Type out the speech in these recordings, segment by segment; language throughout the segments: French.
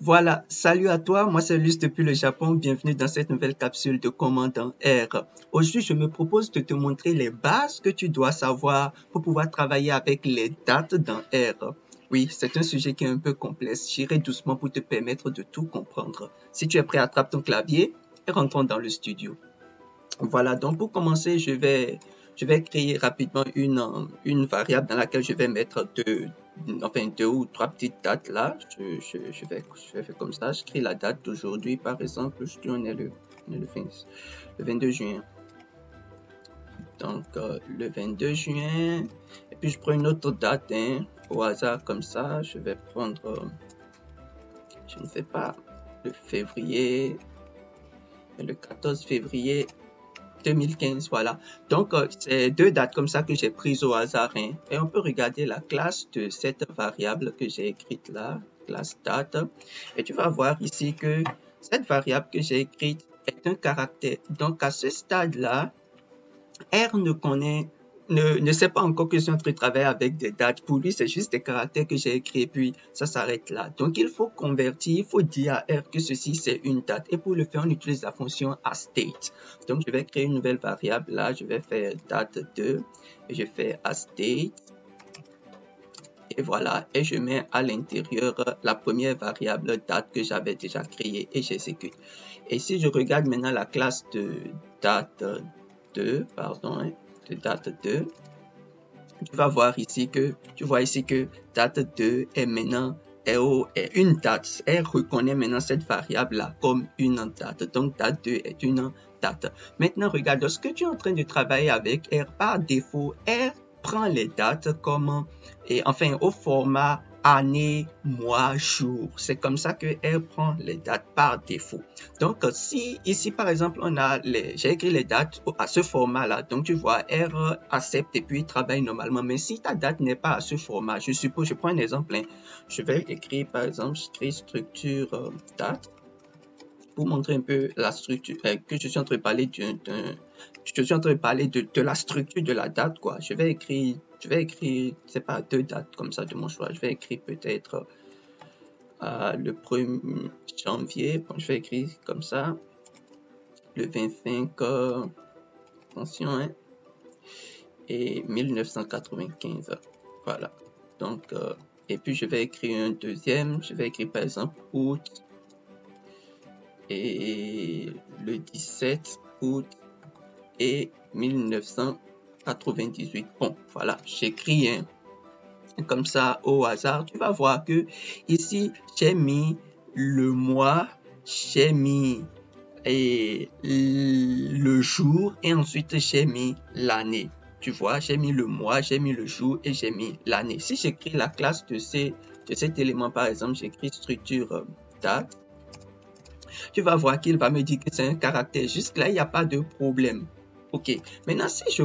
Voilà, salut à toi, moi c'est Luce depuis le Japon, bienvenue dans cette nouvelle capsule de Commande en R. Aujourd'hui, je me propose de te montrer les bases que tu dois savoir pour pouvoir travailler avec les dates dans R. Oui, c'est un sujet qui est un peu complexe, j'irai doucement pour te permettre de tout comprendre. Si tu es prêt, attrape ton clavier et rentrons dans le studio. Voilà, donc pour commencer, je vais créer rapidement une variable dans laquelle je vais mettre deux ou trois petites dates là. Je vais faire comme ça. Je crée la date d'aujourd'hui, par exemple. On est le 22 juin. Donc, le 22 juin. Et puis, je prends une autre date au hasard comme ça. Je vais prendre, je ne sais pas, le février, le 14 février. 2015, voilà. Donc, c'est deux dates comme ça que j'ai prises au hasard. Et on peut regarder la classe de cette variable que j'ai écrite là, classe date. Et tu vas voir ici que cette variable que j'ai écrite est un caractère. Donc, à ce stade-là, R ne sait pas encore que je suis en train de travailler avec des dates. Pour lui, c'est juste des caractères que j'ai écrits et puis ça s'arrête là. Donc, il faut convertir, il faut dire à R que ceci, c'est une date. Et pour le faire, on utilise la fonction aState. Donc, je vais créer une nouvelle variable là. Je vais faire date 2 et je fais aState. Et voilà, et je mets à l'intérieur la première variable date que j'avais déjà créée et j'exécute. Et si je regarde maintenant la classe de date 2, pardon, de date 2, tu vas voir ici que, date 2 est maintenant est une date. Elle reconnaît maintenant cette variable-là comme une date. Donc, date 2 est une date. Maintenant, regarde, lorsque tu es en train de travailler avec R, par défaut, R prend les dates comme, au format année, mois, jour. C'est comme ça que R prend les dates par défaut. Donc, si ici, par exemple, j'ai écrit les dates à ce format-là, donc tu vois, R accepte et puis travaille normalement. Mais si ta date n'est pas à ce format, je suppose, je prends un exemple, je vais écrire, par exemple, structure date pour montrer un peu la structure, que je suis en train de parler de la structure de la date, quoi. Je vais écrire, c'est pas deux dates comme ça de mon choix. Je vais écrire peut-être le 1er janvier. Bon, je vais écrire comme ça. Le 25, attention, et 1995. Voilà. Donc, et puis je vais écrire un deuxième. Je vais écrire par exemple août. Et le 17 août et 1998. Bon, voilà, j'écris comme ça au hasard. Tu vas voir que ici, j'ai mis le mois, j'ai mis le jour et ensuite j'ai mis l'année. Tu vois, j'ai mis le mois, j'ai mis le jour et j'ai mis l'année. Si j'écris la classe de cet élément, par exemple, j'écris structure date, tu vas voir qu'il va me dire que c'est un caractère. Jusque-là, il n'y a pas de problème. OK. Maintenant, si je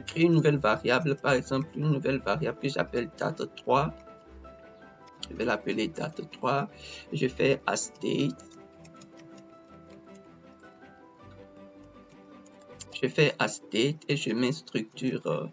crée une nouvelle variable, par exemple, une nouvelle variable que j'appelle date 3. Je vais l'appeler date 3. Je fais aState. Je fais aState et je mets structure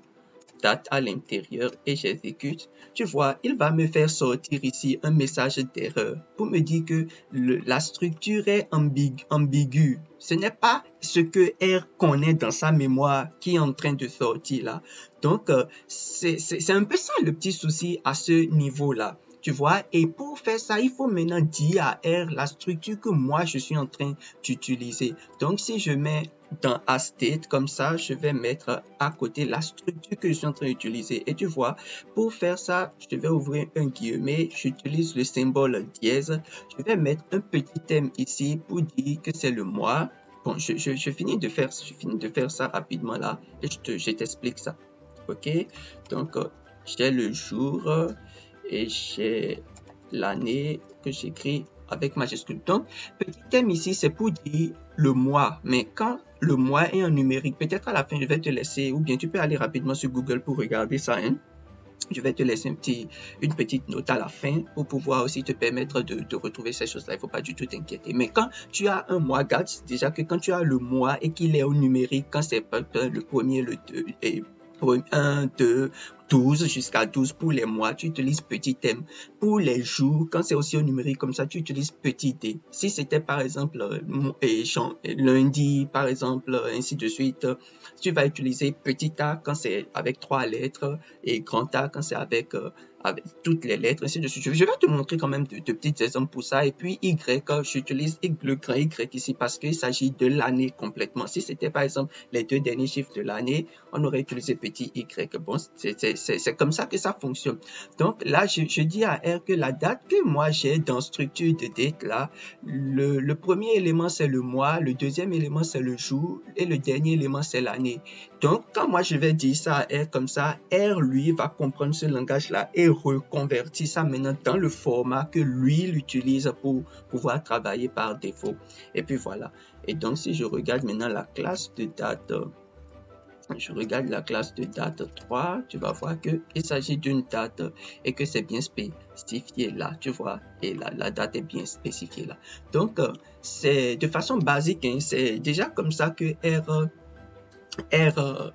date à l'intérieur et j'exécute. Tu vois, il va me faire sortir ici un message d'erreur pour me dire que la structure est ambiguë. Ce n'est pas ce que R connaît dans sa mémoire qui est en train de sortir là. Donc, c'est un peu ça le petit souci à ce niveau-là. Tu vois, et pour faire ça, il faut maintenant dire à R la structure que moi, je suis en train d'utiliser. Donc, si je mets dans aState, comme ça, je vais mettre à côté la structure que je suis en train d'utiliser. Et tu vois, pour faire ça, je vais ouvrir un guillemet, j'utilise le symbole dièse. Je vais mettre un petit thème ici pour dire que c'est le mois. Bon, je finis de faire ça rapidement là et je t'explique ça. OK? Donc, j'ai le jour et j'ai l'année que j'écris avec majuscule. Donc, petit thème ici, c'est pour dire le mois. Mais quand le mois est en numérique, peut-être à la fin, je vais te laisser, ou bien tu peux aller rapidement sur Google pour regarder ça. Je vais te laisser une petite note à la fin pour pouvoir aussi te permettre de retrouver ces choses-là. Il ne faut pas du tout t'inquiéter. Mais quand tu as un mois, regarde déjà que quand tu as le mois et qu'il est au numérique, quand c'est le premier, le 2 et 1, 2, 12 jusqu'à 12. Pour les mois, tu utilises petit M. Pour les jours, quand c'est aussi au numérique comme ça, tu utilises petit D. Si c'était par exemple lundi, par exemple, ainsi de suite, tu vas utiliser petit A quand c'est avec 3 lettres et grand A quand c'est avec toutes les lettres, ainsi de suite. Je vais te montrer quand même de petits exemples pour ça. Et puis Y, j'utilise le grand Y ici parce qu'il s'agit de l'année complètement. Si c'était par exemple les 2 derniers chiffres de l'année, on aurait utilisé petit Y. Bon, c'est comme ça que ça fonctionne. Donc là, je dis à R que la date que moi j'ai dans structure de date là, le premier élément c'est le mois, le deuxième élément c'est le jour et le dernier élément c'est l'année. Donc quand moi je vais dire ça à R comme ça, R lui va comprendre ce langage là et reconvertir ça maintenant dans le format que lui l'utilise pour pouvoir travailler par défaut. Et puis voilà. Et donc si je regarde maintenant la classe de date, je regarde la classe de date 3, tu vas voir qu'il s'agit d'une date et que c'est bien spécifié là, tu vois, et la date est bien spécifiée là. Donc, c'est de façon basique, hein, c'est déjà comme ça que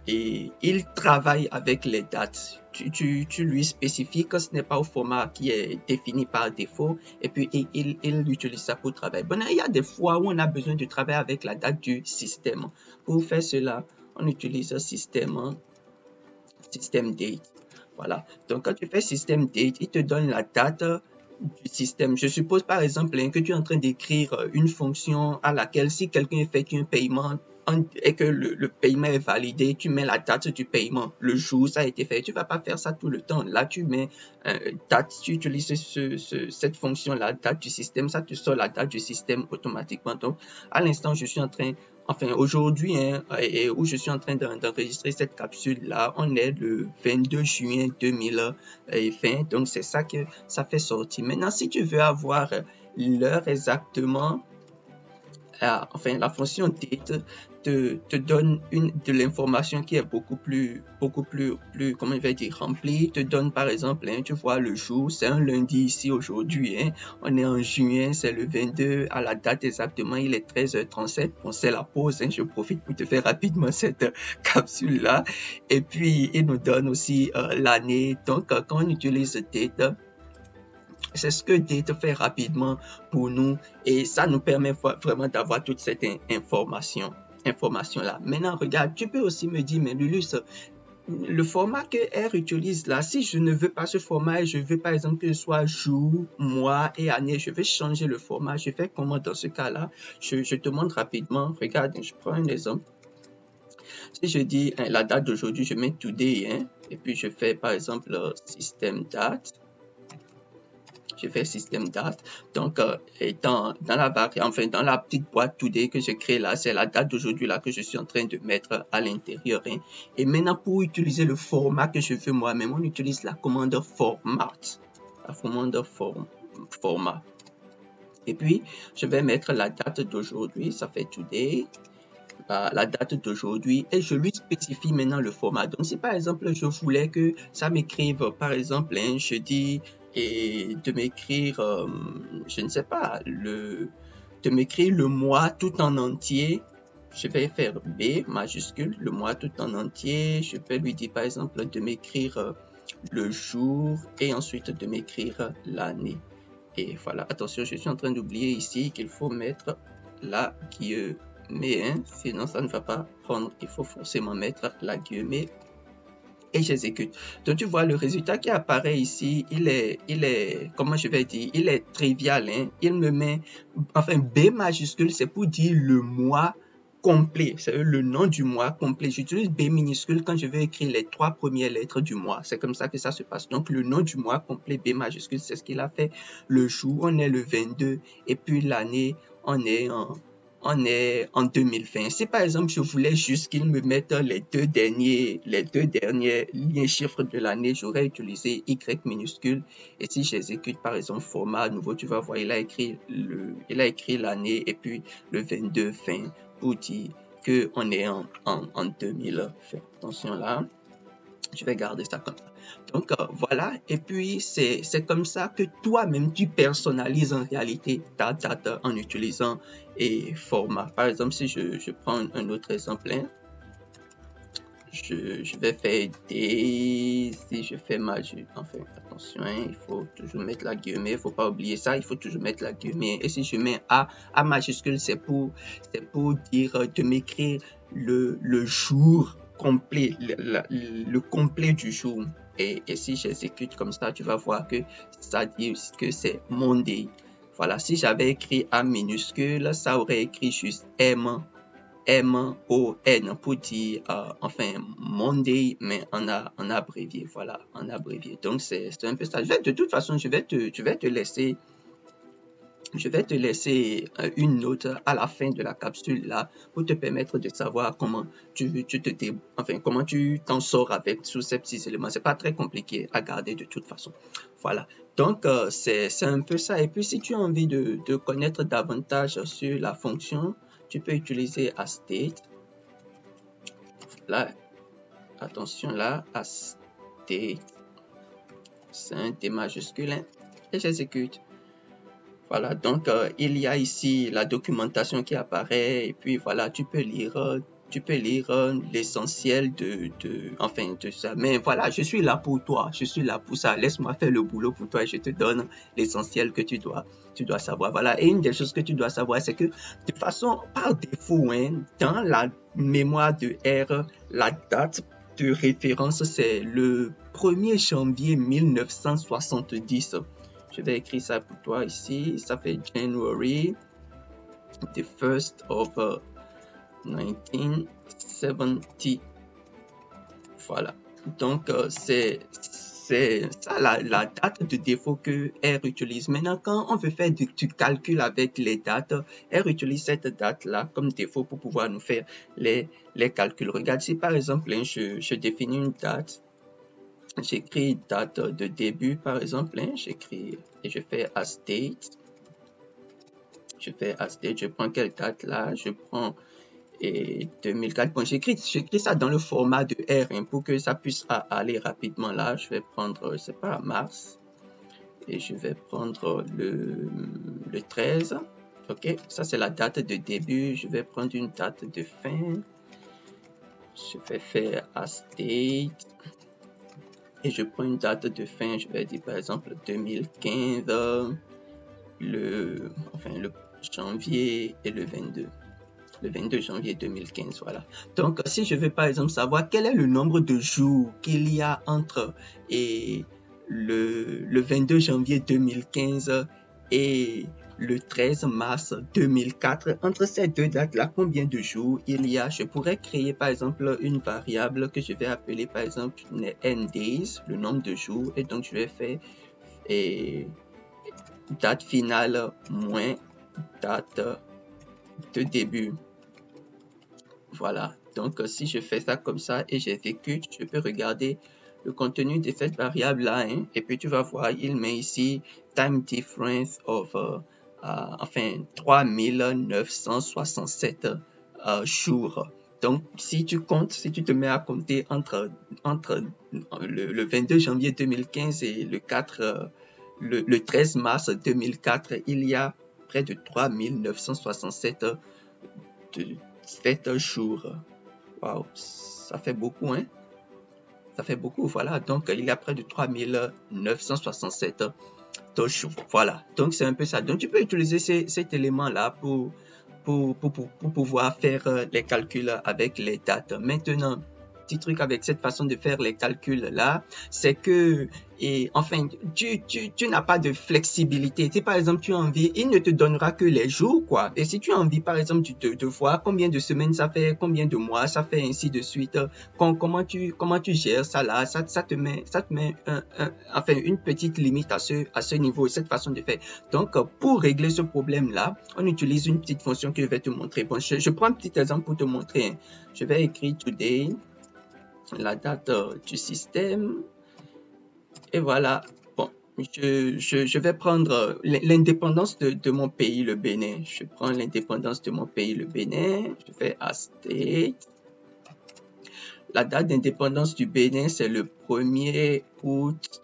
et il travaille avec les dates. Tu lui spécifies que ce n'est pas au format qui est défini par défaut et puis il utilise ça pour travailler. Bon, il y a des fois où on a besoin de travailler avec la date du système. Pour faire cela, on utilise un système date. Voilà. Donc, quand tu fais système date, il te donne la date du système. Je suppose par exemple que tu es en train d'écrire une fonction à laquelle si quelqu'un effectue un paiement et que le paiement est validé, tu mets la date du paiement, le jour ça a été fait. Tu vas pas faire ça tout le temps. Là, tu mets date, tu utilises cette fonction-là, date du système, ça te sort la date du système automatiquement. Donc, à l'instant, je suis en train, enfin aujourd'hui, et où je suis en train d'enregistrer cette capsule-là, on est le 22 juin 2020. Donc, c'est ça que ça fait sortir. Maintenant, si tu veux avoir l'heure exactement, enfin, la fonction date te donne de l'information qui est beaucoup plus, comment je vais dire, remplie. Te donne par exemple, tu vois le jour, c'est un lundi ici aujourd'hui, on est en juin, c'est le 22, à la date exactement, il est 13h37. Bon, c'est la pause, je profite pour te faire rapidement cette capsule-là. Et puis, il nous donne aussi l'année. Donc, quand on utilise date, c'est ce que date fait rapidement pour nous et ça nous permet vraiment d'avoir toute cette information là. Maintenant, regarde, tu peux aussi me dire, mais Lulus, le format que R utilise là, si je ne veux pas ce format et je veux par exemple que ce soit jour, mois et année, je vais changer le format. Je fais comment dans ce cas-là? Je te montre rapidement. Regarde, je prends un exemple. Si je dis la date d'aujourd'hui, je mets today, et puis je fais par exemple système date. Je fais système date. Donc, dans la barre, enfin, dans la petite boîte today que je crée là, c'est la date d'aujourd'hui là que je suis en train de mettre à l'intérieur. Et maintenant, pour utiliser le format que je veux moi-même, on utilise la commande format. La commande format. Et puis, je vais mettre la date d'aujourd'hui. Ça fait today. La date d'aujourd'hui et je lui spécifie maintenant le format. Donc, si par exemple, je voulais que ça m'écrive, par exemple, un jeudi et de m'écrire, je ne sais pas, de m'écrire le mois tout en entier, je vais faire B majuscule, le mois tout en entier. Je peux lui dire, par exemple, de m'écrire le jour et ensuite de m'écrire l'année. Et voilà, attention, je suis en train d'oublier ici qu'il faut mettre la guillemets. Mais sinon ça ne va pas prendre, il faut forcément mettre la guillemets et j'exécute. Donc tu vois le résultat qui apparaît ici, il est comment je vais dire, il est trivial, il me met, enfin B majuscule c'est pour dire le mois complet, c'est le nom du mois complet. J'utilise B minuscule quand je veux écrire les 3 premières lettres du mois, c'est comme ça que ça se passe. Donc le nom du mois complet, B majuscule, c'est ce qu'il a fait. Le jour, on est le 22 et puis l'année, on est en 2020. Si par exemple je voulais juste qu'il me mette les deux derniers liens chiffres de l'année, j'aurais utilisé Y minuscule. Et si j'exécute par exemple format à nouveau, tu vas voir, il a écrit l'année et puis le 22 fin pour dire que on est en 2020. Attention là. Je vais garder ça comme ça. Donc, voilà. Et puis, c'est comme ça que toi-même, tu personnalises en réalité ta date en utilisant et format. Par exemple, si je prends un autre exemple, je vais faire des, si je fais enfin, attention, hein, il faut toujours mettre la guillemets, il faut pas oublier ça, il faut toujours mettre la guillemets. Et si je mets A majuscule, c'est pour dire de m'écrire le jour complet, le complet du jour. Et si j'exécute comme ça, tu vas voir que ça dit que c'est Monday. Voilà, si j'avais écrit A minuscule, ça aurait écrit juste M-O-N pour dire, enfin, Monday, mais en abrévié, voilà, en abrévié. Donc, c'est un peu ça. De toute façon, je vais te laisser une note à la fin de la capsule là pour te permettre de savoir comment comment tu t'en sors avec tous ces petits éléments. C'est pas très compliqué à garder de toute façon. Voilà. Donc, c'est un peu ça. Et puis, si tu as envie de connaître davantage sur la fonction, tu peux utiliser aState. Là, attention là, aState. C'est un T majuscule, hein, et j'exécute. Voilà, donc il y a ici la documentation qui apparaît et puis voilà, tu peux lire l'essentiel de ça. Mais voilà, je suis là pour toi, je suis là pour ça. Laisse-moi faire le boulot pour toi et je te donne l'essentiel que tu dois savoir. Voilà, et une des choses que tu dois savoir, c'est que de façon par défaut, hein, dans la mémoire de R, la date de référence, c'est le 1er janvier 1970. Je vais écrire ça pour toi ici. Ça fait January the 1st of 1970. Voilà. Donc, c'est ça la date de défaut que R utilise. Maintenant, quand on veut faire du calcul avec les dates, R utilise cette date-là comme défaut pour pouvoir nous faire les calculs. Regarde, si par exemple, je définis une date, j'écris date de début par exemple, hein, j'écris et je fais aState. Je prends quelle date là? Je prends 2004. Bon, j'écris ça dans le format de R, hein, pour que ça puisse aller rapidement là. Je vais prendre, c'est pas mars, et je vais prendre le 13. Ok, ça c'est la date de début. Je vais prendre une date de fin. Je vais faire aState. Et je prends une date de fin, je vais dire par exemple 2015, le janvier et le 22 janvier 2015, voilà. Donc, si je veux par exemple savoir quel est le nombre de jours qu'il y a entre le 22 janvier 2015 et le 13 mars 2004, entre ces deux dates-là, combien de jours il y a? Je pourrais créer par exemple une variable que je vais appeler par exemple nDays, le nombre de jours, et donc je vais faire date finale moins date de début. Voilà, donc si je fais ça comme ça et j'exécute, je peux regarder le contenu de cette variable là, hein, et puis tu vas voir, il met ici time difference of 3967 jours. Donc si tu te mets à compter entre le 22 janvier 2015 et le 13 mars 2004, il y a près de 3967 jours. Waouh, ça fait beaucoup, hein? Ça fait beaucoup, voilà. Donc, il y a près de 3967 jours. Voilà, donc c'est un peu ça. Donc, tu peux utiliser cet élément-là pour pouvoir faire les calculs avec les dates. Maintenant, petit truc avec cette façon de faire les calculs là, c'est que tu n'as pas de flexibilité. Si par exemple tu as envie, il ne te donnera que les jours, quoi. Et si tu as envie par exemple de voir combien de semaines ça fait, combien de mois ça fait, ainsi de suite, comment tu gères ça là, ça te met une petite limite à ce niveau, cette façon de faire. Donc pour régler ce problème là, on utilise une petite fonction que je vais te montrer. Bon, je prends un petit exemple pour te montrer. Je vais écrire today, la date du système, et voilà. Bon, je vais prendre l'indépendance de mon pays, le Bénin. Je prends l'indépendance de mon pays, le Bénin. Je fais aState. La date d'indépendance du Bénin, c'est le 1er août.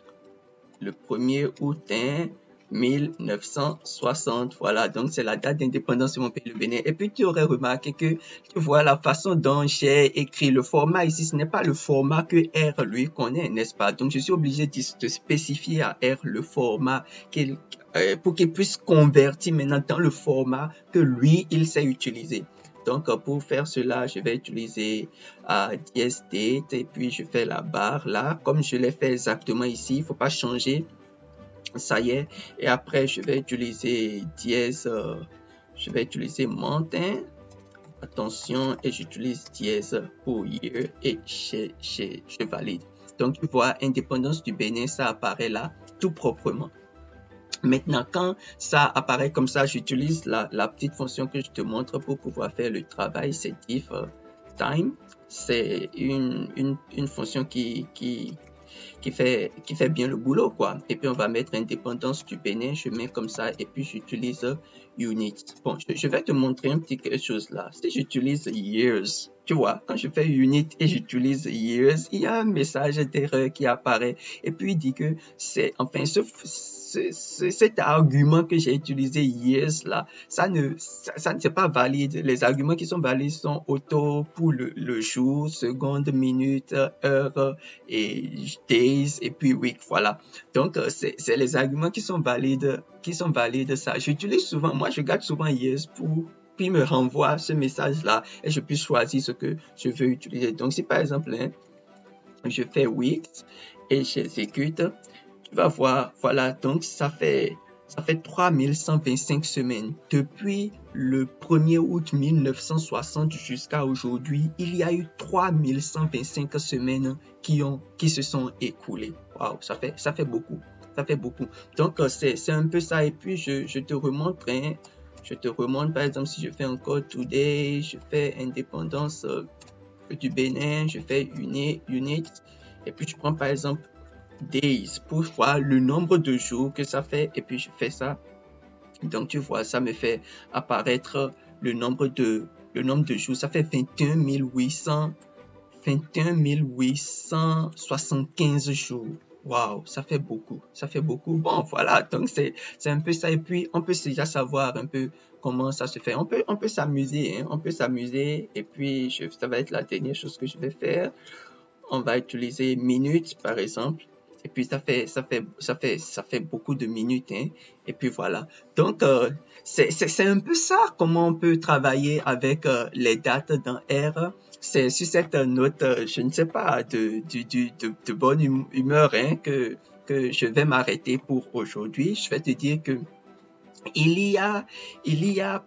Le 1er août, hein, 1960. Voilà, donc c'est la date d'indépendance de mon pays, le Bénin. Et puis tu aurais remarqué que tu vois la façon dont j'ai écrit le format ici, ce n'est pas le format que R lui connaît, n'est-ce pas? Donc je suis obligé de spécifier à R le format pour qu'il puisse convertir maintenant dans le format que lui, il sait utiliser. Donc, pour faire cela, je vais utiliser dièse date et puis je fais la barre là, comme je l'ai fait exactement ici. Il ne faut pas changer. Ça y est. Et après, je vais utiliser dièse. Je vais utiliser month. Attention, et j'utilise dièse pour year et je valide. Donc, tu vois, indépendance du Bénin, ça apparaît là tout proprement. Maintenant, quand ça apparaît comme ça, j'utilise la petite fonction que je te montre pour pouvoir faire le travail, c'est diff time. C'est une fonction qui fait bien le boulot, quoi. Et puis, on va mettre indépendance du Bénin, je mets comme ça, et puis j'utilise unit. Bon, je vais te montrer un petit quelque chose là. Si j'utilise years, tu vois, quand je fais unit et j'utilise years, il y a un message d'erreur qui apparaît. Et puis, il dit que c'est, enfin, cet argument que j'ai utilisé years là, ça ne c'est pas valide. Les arguments qui sont valides sont auto pour le jour, seconde, minute, heure et days et puis week. Voilà. Donc c'est les arguments qui sont valides ça. J'utilise souvent, moi je garde souvent years puis me renvoie ce message là et je peux choisir ce que je veux utiliser. Donc si par exemple je fais week et j'exécute, tu vas voir, voilà, donc ça fait 3125 semaines. Depuis le 1er août 1960 jusqu'à aujourd'hui, il y a eu 3125 semaines qui se sont écoulées. Waouh, ça fait beaucoup. Ça fait beaucoup. Donc, c'est un peu ça. Et puis, je te remontre, hein. Je te remontre, par exemple, si je fais encore today, je fais indépendance du Bénin, je fais unit. Et puis, je prends, par exemple, days pour voir le nombre de jours que ça fait et puis je fais ça. Donc tu vois, ça me fait apparaître le nombre de jours. Ça fait 21 875 jours. Waouh, ça fait beaucoup. Bon, voilà, donc c'est un peu ça. Et puis on peut déjà savoir un peu comment ça se fait. On peut s'amuser, hein. On peut s'amuser. Et puis ça va être la dernière chose que je vais faire. On va utiliser minutes par exemple. Et puis ça fait beaucoup de minutes, hein. Et puis voilà. Donc c'est un peu ça comment on peut travailler avec les dates dans R. C'est sur cette note, je ne sais pas, de bonne humeur, hein, que je vais m'arrêter pour aujourd'hui. Je vais te dire que il y a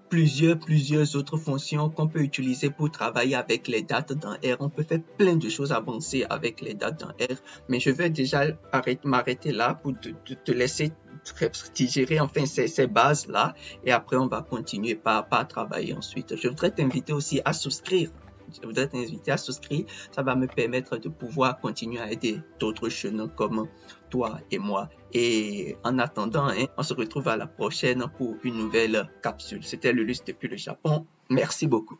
plusieurs autres fonctions qu'on peut utiliser pour travailler avec les dates dans R. On peut faire plein de choses avancées avec les dates dans R, mais je vais déjà m'arrêter là pour te laisser digérer enfin ces bases-là et après on va continuer par travailler ensuite. Je voudrais t'inviter aussi à souscrire. Ça va me permettre de pouvoir continuer à aider d'autres jeunes comme toi et moi. Et en attendant, hein, on se retrouve à la prochaine pour une nouvelle capsule. C'était Lulus depuis le Japon. Merci beaucoup.